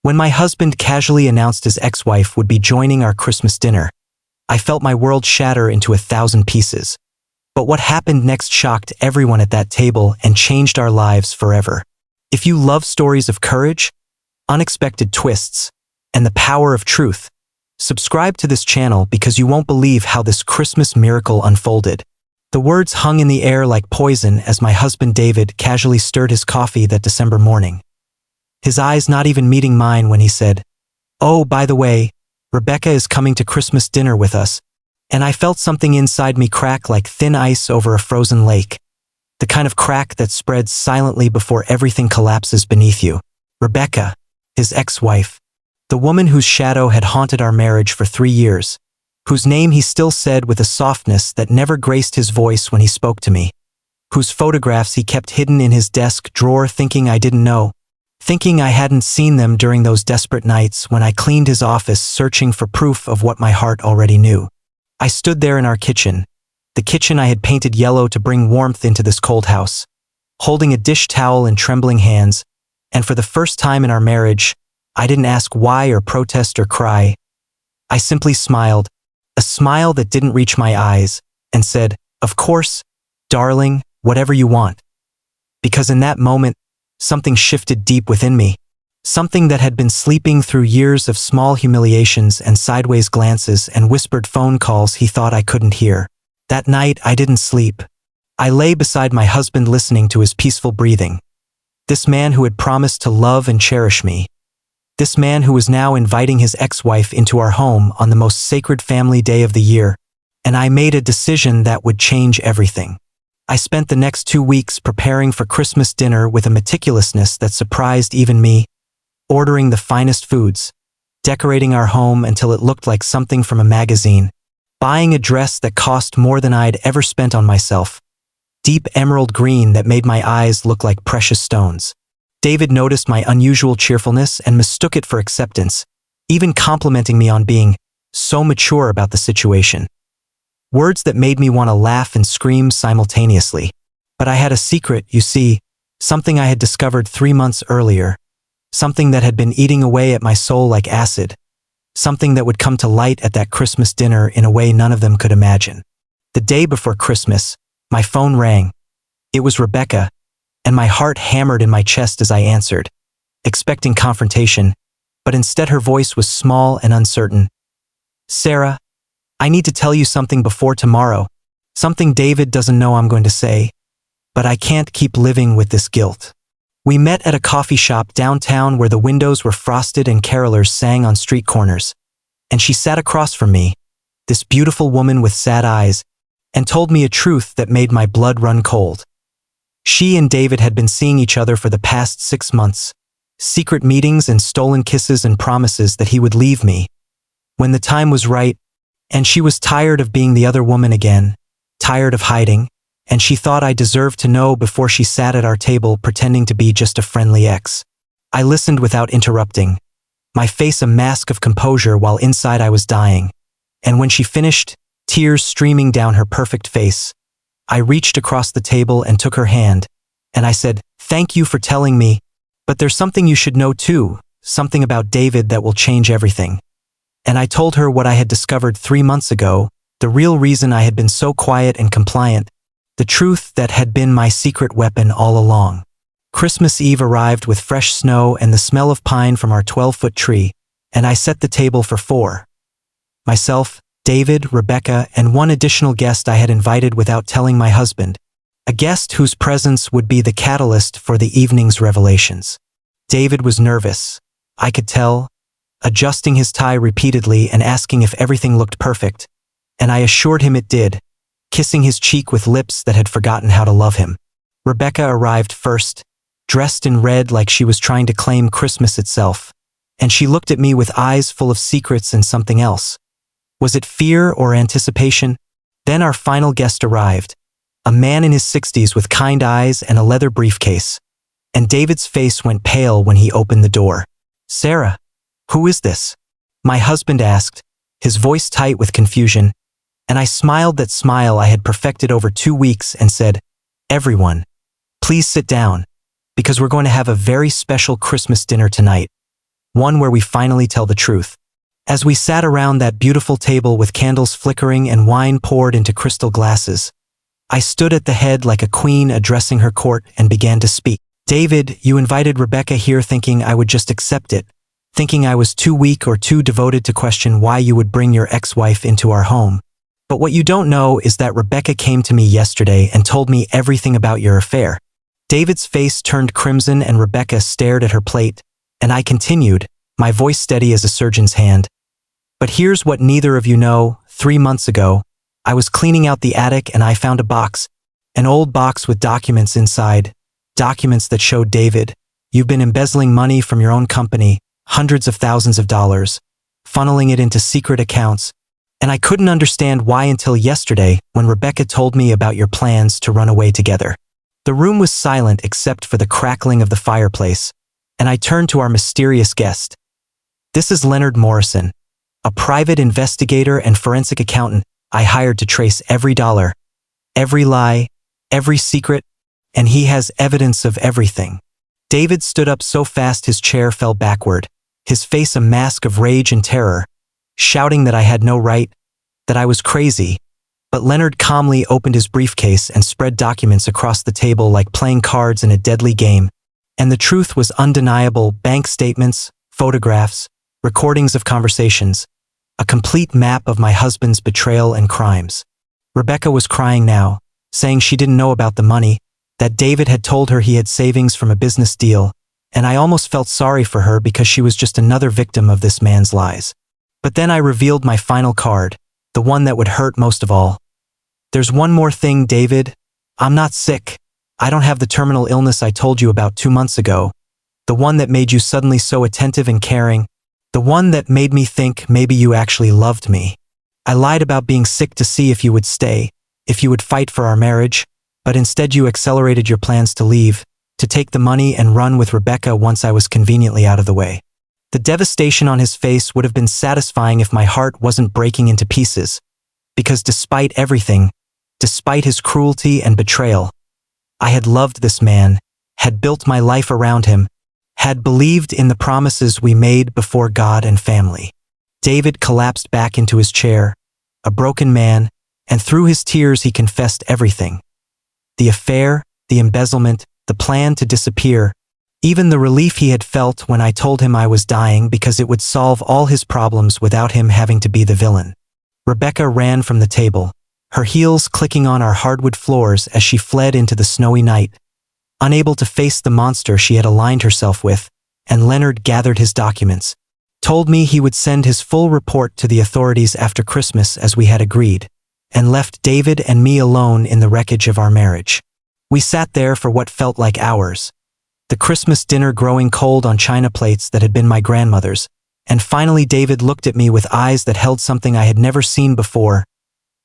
When my husband casually announced his ex-wife would be joining our Christmas dinner, I felt my world shatter into 1,000 pieces. But what happened next shocked everyone at that table and changed our lives forever. If you love stories of courage, unexpected twists, and the power of truth, subscribe to this channel because you won't believe how this Christmas miracle unfolded. The words hung in the air like poison as my husband David casually stirred his coffee that December morning. His eyes not even meeting mine when he said, "Oh, by the way, Rebecca is coming to Christmas dinner with us," and I felt something inside me crack like thin ice over a frozen lake. The kind of crack that spreads silently before everything collapses beneath you. Rebecca, his ex-wife, the woman whose shadow had haunted our marriage for 3 years, whose name he still said with a softness that never graced his voice when he spoke to me, whose photographs he kept hidden in his desk drawer thinking I didn't know, thinking I hadn't seen them during those desperate nights when I cleaned his office searching for proof of what my heart already knew. I stood there in our kitchen, the kitchen I had painted yellow to bring warmth into this cold house, holding a dish towel in trembling hands, and for the first time in our marriage, I didn't ask why or protest or cry. I simply smiled, a smile that didn't reach my eyes, and said, "Of course, darling, whatever you want." Because in that moment, something shifted deep within me, something that had been sleeping through years of small humiliations and sideways glances and whispered phone calls he thought I couldn't hear. That night, I didn't sleep. I lay beside my husband listening to his peaceful breathing. This man who had promised to love and cherish me. This man who was now inviting his ex-wife into our home on the most sacred family day of the year, and I made a decision that would change everything. I spent the next 2 weeks preparing for Christmas dinner with a meticulousness that surprised even me, ordering the finest foods, decorating our home until it looked like something from a magazine, buying a dress that cost more than I'd ever spent on myself, deep emerald green that made my eyes look like precious stones. David noticed my unusual cheerfulness and mistook it for acceptance, even complimenting me on being so mature about the situation. Words that made me want to laugh and scream simultaneously. But I had a secret, you see, something I had discovered 3 months earlier, something that had been eating away at my soul like acid, something that would come to light at that Christmas dinner in a way none of them could imagine. The day before Christmas, my phone rang. It was Rebecca, and my heart hammered in my chest as I answered, expecting confrontation, but instead her voice was small and uncertain. "Sarah, I need to tell you something before tomorrow, something David doesn't know I'm going to say, but I can't keep living with this guilt." We met at a coffee shop downtown where the windows were frosted and carolers sang on street corners, and she sat across from me, this beautiful woman with sad eyes, and told me a truth that made my blood run cold. She and David had been seeing each other for the past 6 months, secret meetings and stolen kisses and promises that he would leave me when the time was right, and she was tired of being the other woman again, tired of hiding, and she thought I deserved to know before she sat at our table pretending to be just a friendly ex. I listened without interrupting, my face a mask of composure while inside I was dying, and when she finished, tears streaming down her perfect face, I reached across the table and took her hand, and I said, "Thank you for telling me, but there's something you should know too, something about David that will change everything." And I told her what I had discovered 3 months ago, the real reason I had been so quiet and compliant, the truth that had been my secret weapon all along. Christmas Eve arrived with fresh snow and the smell of pine from our 12-foot tree, and I set the table for 4. Myself, David, Rebecca, and one additional guest I had invited without telling my husband, a guest whose presence would be the catalyst for the evening's revelations. David was nervous, I could tell, adjusting his tie repeatedly and asking if everything looked perfect, and I assured him it did, kissing his cheek with lips that had forgotten how to love him. Rebecca arrived first, dressed in red like she was trying to claim Christmas itself, and she looked at me with eyes full of secrets and something else. Was it fear or anticipation? Then our final guest arrived, a man in his 60s with kind eyes and a leather briefcase, and David's face went pale when he opened the door. "Sarah, who is this?" my husband asked, his voice tight with confusion, and I smiled that smile I had perfected over 2 weeks and said, "Everyone, please sit down, because we're going to have a very special Christmas dinner tonight." one where we finally tell the truth. As we sat around that beautiful table with candles flickering and wine poured into crystal glasses, I stood at the head like a queen addressing her court and began to speak. David, you invited Rebecca here thinking I would just accept it, thinking I was too weak or too devoted to question why you would bring your ex-wife into our home. But what you don't know is that Rebecca came to me yesterday and told me everything about your affair. David's face turned crimson and Rebecca stared at her plate, and I continued, my voice steady as a surgeon's hand. But here's what neither of you know. 3 months ago, I was cleaning out the attic and I found a box, an old box with documents inside, documents that showed David, you've been embezzling money from your own company, hundreds of thousands of dollars, funneling it into secret accounts, and I couldn't understand why until yesterday when Rebecca told me about your plans to run away together. The room was silent except for the crackling of the fireplace, and I turned to our mysterious guest. This is Leonard Morrison, a private investigator and forensic accountant I hired to trace every dollar, every lie, every secret, and he has evidence of everything. David stood up so fast his chair fell backward, his face a mask of rage and terror, shouting that I had no right, that I was crazy. But Leonard calmly opened his briefcase and spread documents across the table like playing cards in a deadly game. And the truth was undeniable: bank statements, photographs, recordings of conversations, a complete map of my husband's betrayal and crimes. Rebecca was crying now, saying she didn't know about the money, that David had told her he had savings from a business deal, and I almost felt sorry for her because she was just another victim of this man's lies. But then I revealed my final card, the one that would hurt most of all. There's one more thing, David. I'm not sick. I don't have the terminal illness I told you about 2 months ago. The one that made you suddenly so attentive and caring. The one that made me think maybe you actually loved me. I lied about being sick to see if you would stay, if you would fight for our marriage, but instead you accelerated your plans to leave, to take the money and run with Rebecca once I was conveniently out of the way. The devastation on his face would have been satisfying if my heart wasn't breaking into pieces, because despite everything, despite his cruelty and betrayal, I had loved this man, had built my life around him, had believed in the promises we made before God and family. David collapsed back into his chair, a broken man, and through his tears he confessed everything. The affair, the embezzlement, the plan to disappear, even the relief he had felt when I told him I was dying because it would solve all his problems without him having to be the villain. Rebecca ran from the table, her heels clicking on our hardwood floors as she fled into the snowy night, unable to face the monster she had aligned herself with, and Leonard gathered his documents, told me he would send his full report to the authorities after Christmas as we had agreed, and left David and me alone in the wreckage of our marriage. We sat there for what felt like hours, the Christmas dinner growing cold on china plates that had been my grandmother's, and finally David looked at me with eyes that held something I had never seen before,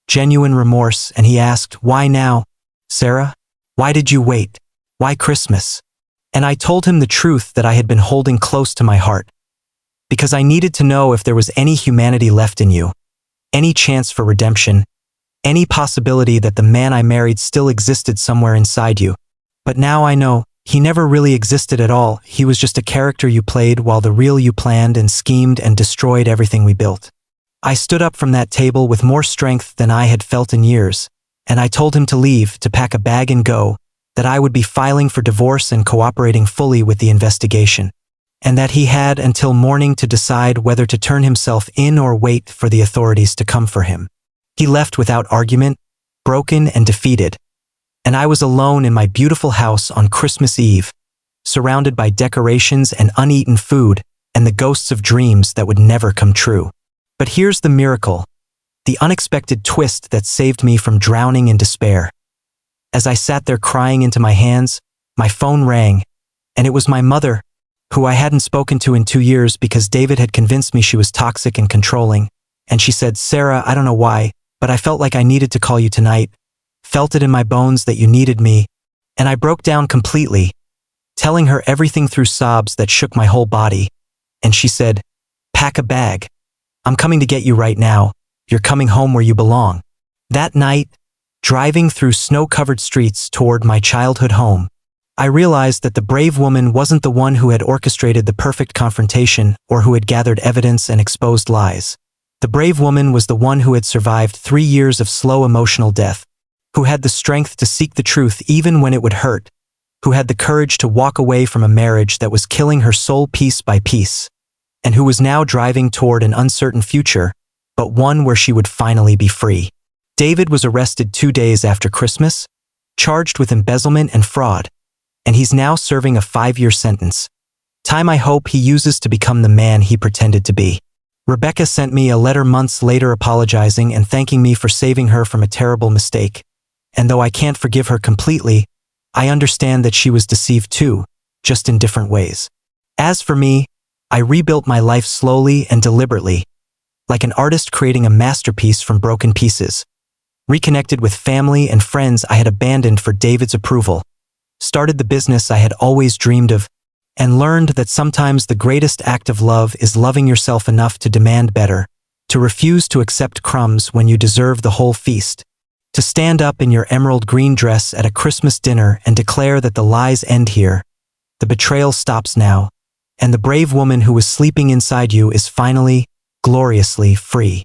genuine remorse, and he asked, "Why now, Sarah? Why did you wait? Why Christmas?" And I told him the truth that I had been holding close to my heart, because I needed to know if there was any humanity left in you, any chance for redemption, any possibility that the man I married still existed somewhere inside you. But now I know, he never really existed at all. He was just a character you played while the real you planned and schemed and destroyed everything we built. I stood up from that table with more strength than I had felt in years, and I told him to leave, to pack a bag and go, that I would be filing for divorce and cooperating fully with the investigation, and that he had until morning to decide whether to turn himself in or wait for the authorities to come for him. He left without argument, broken and defeated, and I was alone in my beautiful house on Christmas Eve, surrounded by decorations and uneaten food and the ghosts of dreams that would never come true. But here's the miracle, the unexpected twist that saved me from drowning in despair. As I sat there crying into my hands, my phone rang, and it was my mother, who I hadn't spoken to in 2 years because David had convinced me she was toxic and controlling, and she said, "Sarah, I don't know why, but I felt like I needed to call you tonight, felt it in my bones that you needed me," and I broke down completely, telling her everything through sobs that shook my whole body, and she said, "Pack a bag. I'm coming to get you right now. You're coming home where you belong." That night, driving through snow-covered streets toward my childhood home, I realized that the brave woman wasn't the one who had orchestrated the perfect confrontation or who had gathered evidence and exposed lies. The brave woman was the one who had survived 3 years of slow emotional death, who had the strength to seek the truth even when it would hurt, who had the courage to walk away from a marriage that was killing her soul piece by piece, and who was now driving toward an uncertain future, but one where she would finally be free. David was arrested 2 days after Christmas, charged with embezzlement and fraud, and he's now serving a 5-year sentence. Time I hope he uses to become the man he pretended to be. Rebecca sent me a letter months later apologizing and thanking me for saving her from a terrible mistake. And though I can't forgive her completely, I understand that she was deceived too, just in different ways. As for me, I rebuilt my life slowly and deliberately, like an artist creating a masterpiece from broken pieces. Reconnected with family and friends I had abandoned for David's approval, started the business I had always dreamed of, and learned that sometimes the greatest act of love is loving yourself enough to demand better, to refuse to accept crumbs when you deserve the whole feast, to stand up in your emerald green dress at a Christmas dinner and declare that the lies end here, the betrayal stops now, and the brave woman who was sleeping inside you is finally, gloriously free.